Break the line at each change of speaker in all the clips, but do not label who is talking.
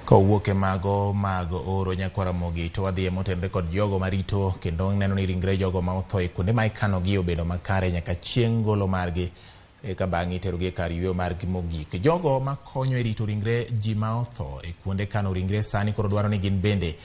Kowuok e mago mag oro nyaka Ramogi to wadhi motende kod jogo marito kendo neno ni ringre jogo ma otho e kuonde ma ikanogi obedo makare nyaka chieng' golo margi ka bang'e iterogi e kar yweyo margi mogik. Jogo makonyo e rito ringre ji ma otho e kuonde kano ringre sani koro dwaro ni gin bende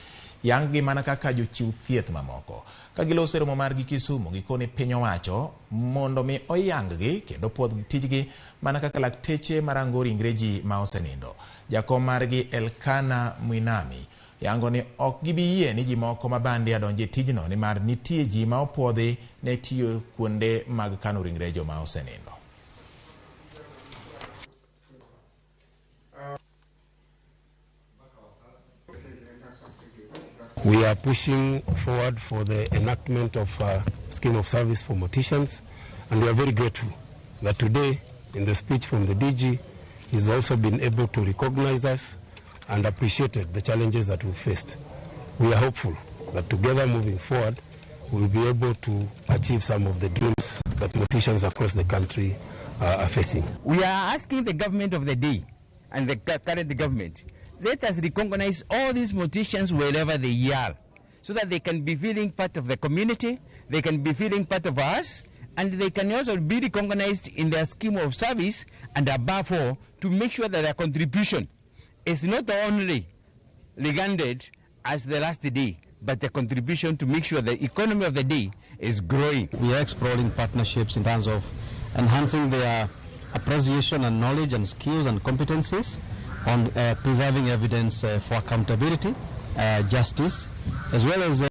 yang-gi mana kaka jochiw thieth mamoko. Ka giloso romo margi Kisumu gikone piny owacho mondo mi oyanggi kendo puodh tijgi mana kaka lakteche marango ringre ji ma osenindo. Jakom margi Elkana Mwinami yango ni ok gibi yie ni ji moko mabandi adonje tijno ni mar nitie ji ma opuodhi ne tiyo kuonde mag kano ringre jo ma osenindo.
We are pushing forward for the enactment of a scheme of service for morticians, and we are very grateful that today, in the speech from the DG, he's also been able to recognize us and appreciated the challenges that we faced. We are hopeful that together moving forward, we'll be able to achieve some of the dreams that morticians across the country are facing.
We are asking the government of the day and the current government, let us recognize all these morticians wherever they are, so that they can be feeling part of the community, they can be feeling part of us, and they can also be recognized in their scheme of service, and above all, to make sure that their contribution is not only regarded as the last day, but the contribution to make sure the economy of the day is growing.
We are exploring partnerships in terms of enhancing their appreciation and knowledge and skills and competencies on preserving evidence for accountability, justice, as well as